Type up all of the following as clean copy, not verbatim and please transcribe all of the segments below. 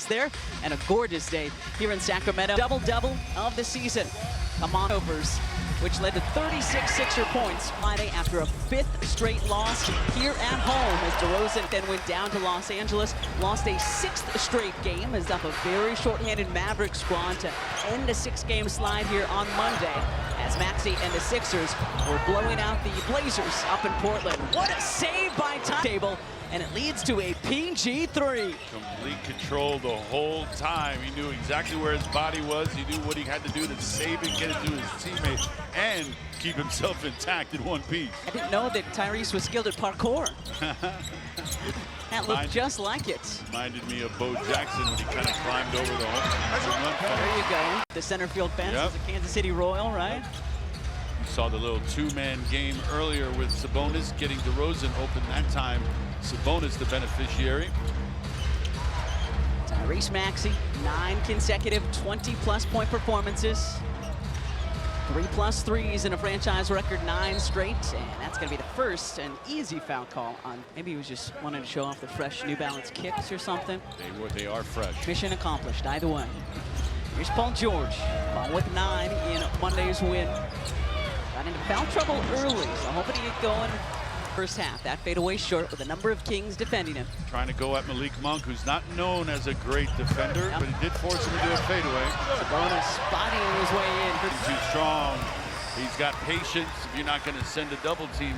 6 there, and a gorgeous day here in Sacramento. Double-double of the season. Come on, overs, which led to 36 Sixer points Friday after a 5th straight loss here at home as DeRozan then went down to Los Angeles, lost a 6th straight game as up a very short-handed Mavericks squad to end a 6-game slide here on Monday as Maxey and the Sixers were blowing out the Blazers up in Portland. What a save by Timetable, and it leads to a PG-3. Complete control the whole time. He knew exactly where his body was. He knew what he had to do to save it, get it to his teammate, and keep himself intact in one piece. I didn't know that Tyrese was skilled at parkour. That looked just like it. Reminded me of Bo Jackson when he kind of climbed over the home run. There you go. The center field fence is a Kansas City Royal, right? You saw the little two-man game earlier with Sabonis getting DeRozan open that time. Sabonis the beneficiary. Tyrese Maxey, 9 consecutive 20-plus point performances. 3+ threes in a franchise record, 9 straight, and that's going to be the first an easy foul call on. Maybe he was just wanting to show off the fresh New Balance kicks or something. They are fresh. Mission accomplished either way. Here's Paul George, ball with 9 in Monday's win. Got into foul trouble early, so hoping to get going first half. That fadeaway short with a number of Kings defending him. Trying to go at Malik Monk, who's not known as a great defender, but he did force him to do a fadeaway. Sabonis bodying his way in. He's too strong. He's got patience. If you're not going to send a double team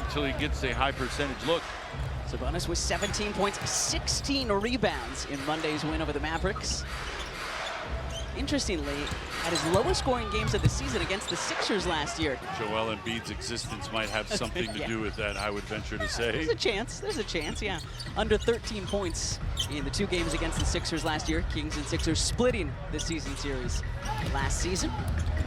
until he gets a high percentage look. Sabonis with 17 points, 16 rebounds in Monday's win over the Mavericks. Interestingly, had his lowest scoring games of the season against the Sixers last year. Joel Embiid's existence might have something to do with that, I would venture to say. There's a chance, yeah. Under 13 points in the 2 games against the Sixers last year. Kings and Sixers splitting the season series last season.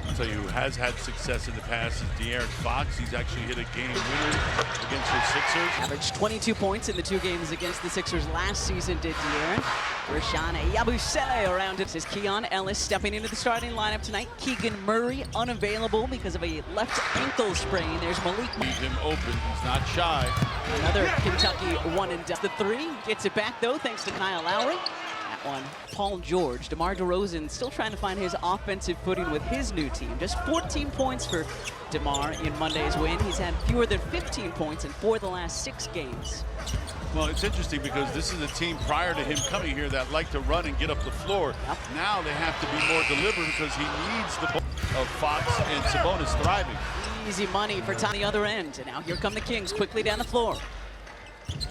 I'll tell you who has had success in the past is De'Aaron Fox. He's actually hit a game winner against the Sixers. Averaged 22 points in the 2 games against the Sixers last season, did De'Aaron. Rashawn Yabusele around it. This is Keon Ellis stepping into the starting lineup tonight. Keegan Murray unavailable because of a left ankle sprain. There's Malik. Leave him open. He's not shy. Another Kentucky one and done. The 3 gets it back though, thanks to Kyle Lowry. That one, Paul George. DeMar DeRozan still trying to find his offensive footing with his new team. Just 14 points for DeMar in Monday's win. He's had fewer than 15 points in 4 of the last 6 games. Well, it's interesting because this is a team prior to him coming here that liked to run and get up the floor. Yep. Now they have to be more deliberate because he needs the ball of Fox and Sabonis thriving. Easy money for Tom on the other end. And now here come the Kings quickly down the floor.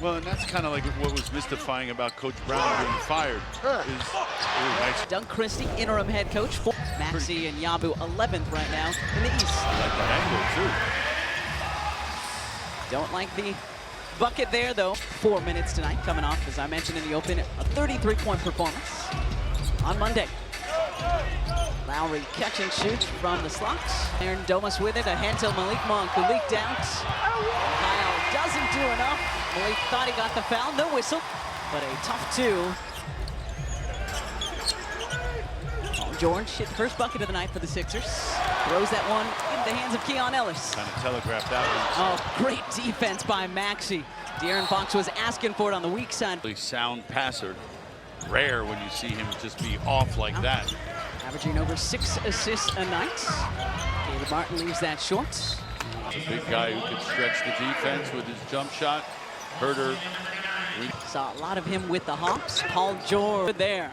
Well, and that's kind of like what was mystifying about Coach Brown being fired. Nice. Doug Christie, interim head coach. Maxey and Yabu 11th right now in the East. I like the angle, too. Don't like the bucket there, though. 4 minutes tonight coming off, as I mentioned in the open, a 33-point performance on Monday. Lowry catch and shoot from the slots. Aaron Domas with it, ahead to Malik Monk, who leaked out. Kyle doesn't do enough. Malik thought he got the foul, no whistle, but a tough 2. George hit the first bucket of the night for the Sixers. Throws that one into the hands of Keon Ellis. Kind of telegraphed that one. Oh, great defense by Maxey. De'Aaron Fox was asking for it on the weak side. Really sound passer. Rare when you see him just be off like that. Averaging over 6 assists a night. David Martin leaves that short. A big guy who can stretch the defense with his jump shot. Herder. Saw a lot of him with the Hawks. Paul George there.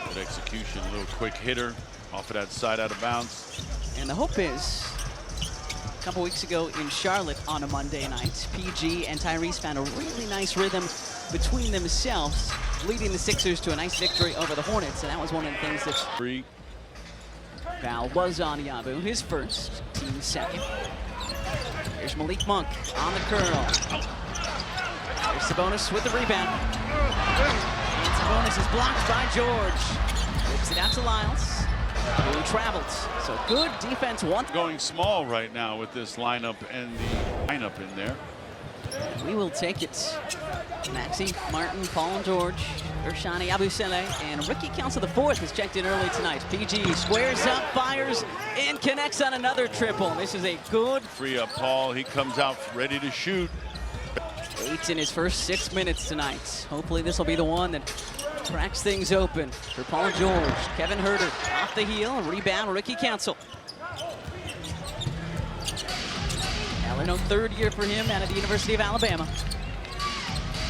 Good execution, a little quick hitter off of that side out of bounds. And the hope is, a couple weeks ago in Charlotte on a Monday night, PG and Tyrese found a really nice rhythm between themselves, leading the Sixers to a nice victory over the Hornets, and that was one of the things that foul was on Yabu, his first, team's second. Here's Malik Monk on the curl. There's Sabonis with the rebound. And Sabonis is blocked by George. Whips it out to Lyles, who traveled. So good defense. Going small right now with this lineup and the lineup in there. We will take it. Maxey, Martin, Paul George, Ershani Yabusele, and Ricky Council the fourth has checked in early tonight. PG squares up, fires, and connects on another triple. This is a good free up Paul. He comes out ready to shoot. 8 in his first 6 minutes tonight. Hopefully this will be the one that Cracks things open for Paul George. Kevin Herter off the heel, rebound, Ricky Council. Allen, third year for him out of the University of Alabama.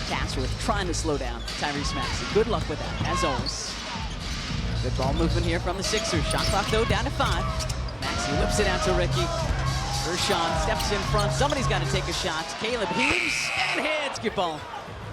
Tasked with trying to slow down Tyrese Maxey. Good luck with that, as always. Good ball movement here from the Sixers. Shot clock, though, down to 5. Maxey whips it out to Ricky. Ershon steps in front. Somebody's got to take a shot. Caleb heaves and hits. Good ball.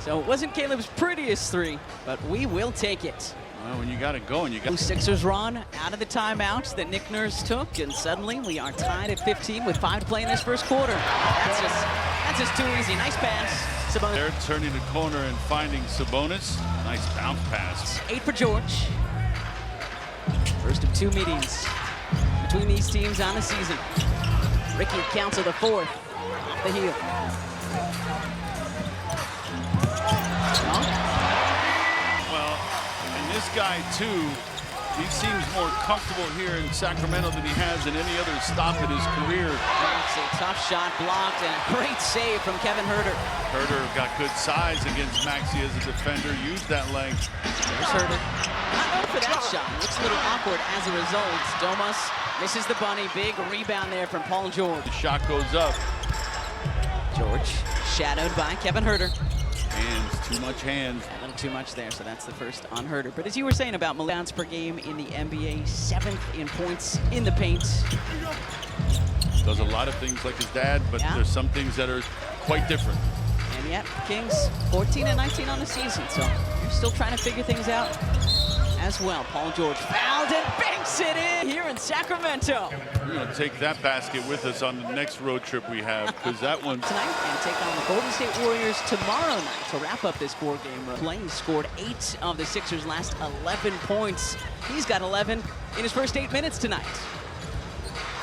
So it wasn't Caleb's prettiest 3, but we will take it. Well, when you got it going, you got... Sixers run out of the timeout that Nick Nurse took, and suddenly we are tied at 15 with 5 to play in this first quarter. That's just too easy. Nice pass. Sabonis. They're turning the corner and finding Sabonis. Nice bounce pass. 8 for George. First of 2 meetings between these teams on the season. Ricky Council, the 4th, off the heel. Well, and this guy, too, he seems more comfortable here in Sacramento than he has in any other stop in his career. That's a tough shot blocked and a great save from Kevin Herter. Herter got good size against Maxey as a defender, used that length. There's Herter. Not known for that shot. Looks a little awkward as a result. Domas misses the bunny. Big rebound there from Paul George. The shot goes up. George shadowed by Kevin Herter. Hands, too much hands. A little too much there, so that's the first on Herter. But as you were saying about bounce per game in the NBA, 7th in points in the paint. Does a lot of things like his dad, but there's some things that are quite different. And yet, Kings 14 and 19 on the season, so you're still trying to figure things out as well. Paul George fouled and banks it in here in Sacramento. We're going to take that basket with us on the next road trip we have, because that one... Tonight, and take on the Golden State Warriors tomorrow night to wrap up this 4-game run. Play scored 8 of the Sixers' last 11 points. He's got 11 in his first 8 minutes tonight.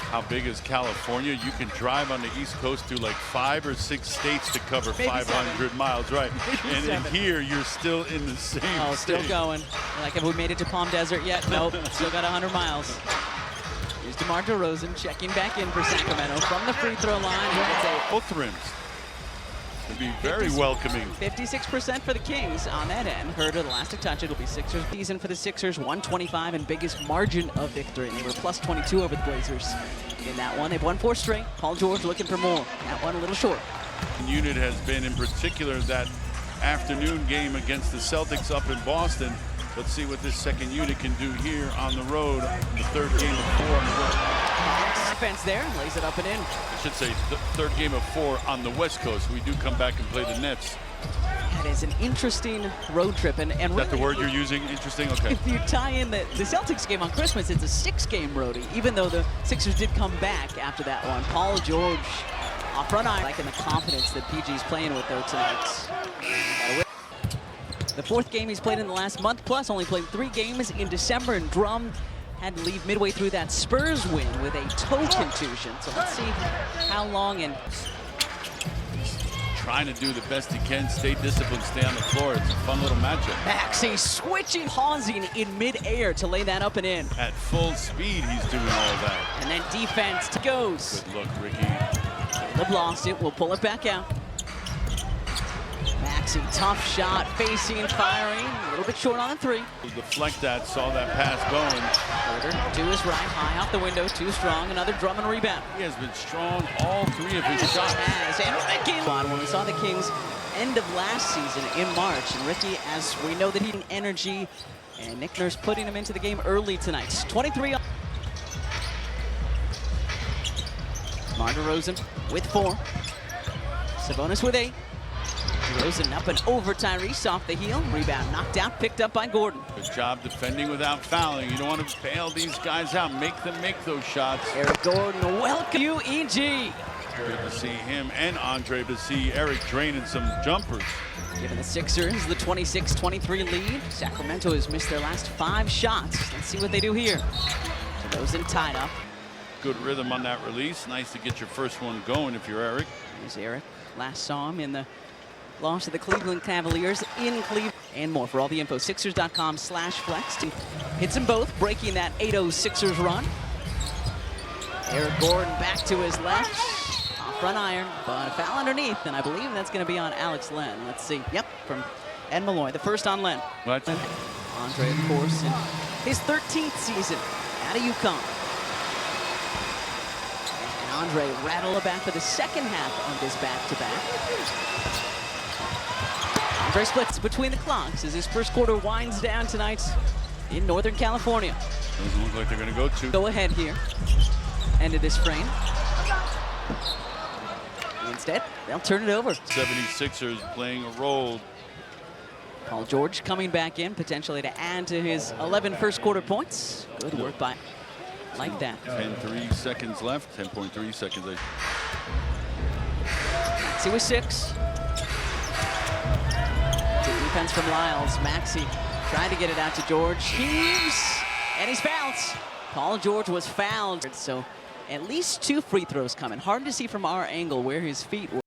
How big is California? You can drive on the East Coast through like 5 or 6 states to cover Maybe 500 7. miles, right? Maybe And 7. here, you're still in the same Still state. going. Like, have we made it to Palm Desert yet? Nope, still got 100 miles. Here's DeMar DeRozan checking back in for Sacramento from the free throw line. Both rims. It'll be very welcoming. 56% for the Kings on that end. Herter, the last to touch it, will be Sixers season for the Sixers. 125 and biggest margin of victory. They were plus 22 over the Blazers in that one. They've won 4 straight. Paul George looking for more. That one a little short. Unit has been, in particular, that afternoon game against the Celtics up in Boston. Let's see what this second unit can do here on the road. The 3rd game of 4 on the road. Defense there, lays it up and in. I should say the 3rd game of 4 on the West Coast. We do come back and play the Nets. That is an interesting road trip. And Is that really, the word you're using? Interesting? Okay. if you tie in the Celtics game on Christmas, it's a 6-game roadie, even though the Sixers did come back after that one. Paul George off front iron, liking the confidence that PG's playing with though tonight. The 4th game he's played in the last month plus, only played 3 games in December, and Drum had to leave midway through that Spurs win with a toe contusion. So let's see how long and... Trying to do the best he can, stay disciplined, stay on the floor. It's a fun little matchup. Maxey switching, pausing in midair to lay that up and in. At full speed, he's doing all that. And then defense goes. Good look, Ricky. Caleb lost it, we'll pull it back out. Maxey, tough shot, facing, firing, a little bit short on the 3. Deflect that, saw that pass going. Herter to his right, high off the window, too strong, another Drummond rebound. He has been strong all 3 of his shots. And Ricky, when we saw the Kings end of last season in March, and Ricky, as we know that he had energy, and Nick Nurse putting him into the game early tonight. 23. DeMar DeRozan with 4. Sabonis with 8. DeRozan up and over Tyrese off the heel. Rebound knocked out, picked up by Gordon. Good job defending without fouling. You don't want to bail these guys out. Make them make those shots. Eric Gordon, welcome you, EG. Good to see him and Andre, to see Eric draining some jumpers. Giving the Sixers the 26-23 lead. Sacramento has missed their last 5 shots. Let's see what they do here. DeRozan tied up. Good rhythm on that release. Nice to get your first one going if you're Eric. There's Eric. Last saw him in the loss to the Cleveland Cavaliers in Cleveland. And more for all the info, Sixers.com/flex. Hits them both, breaking that 8-0 Sixers run. Eric Gordon back to his left. Off front iron, but a foul underneath, and I believe that's going to be on Alex Len. Let's see. Yep, from Ed Malloy, the first on Len. What? Andre, of course, in his 13th season out of UConn. And Andre rattled back for the second half of this back-to-back. Andre splits between the clocks as his first quarter winds down tonight in Northern California. Doesn't look like they're going to go to. Go ahead here. End of this frame. Instead, they'll turn it over. 76ers playing a role. Paul George coming back in, potentially to add to his 11 first quarter points. Good work by like that. 10.3 seconds left, 10.3 seconds. Maxey with 6. Good defense from Lyles. Maxey trying to get it out to George. Heaves, and he's fouled. Paul George was fouled. So at least 2 free throws coming. Hard to see from our angle where his feet were.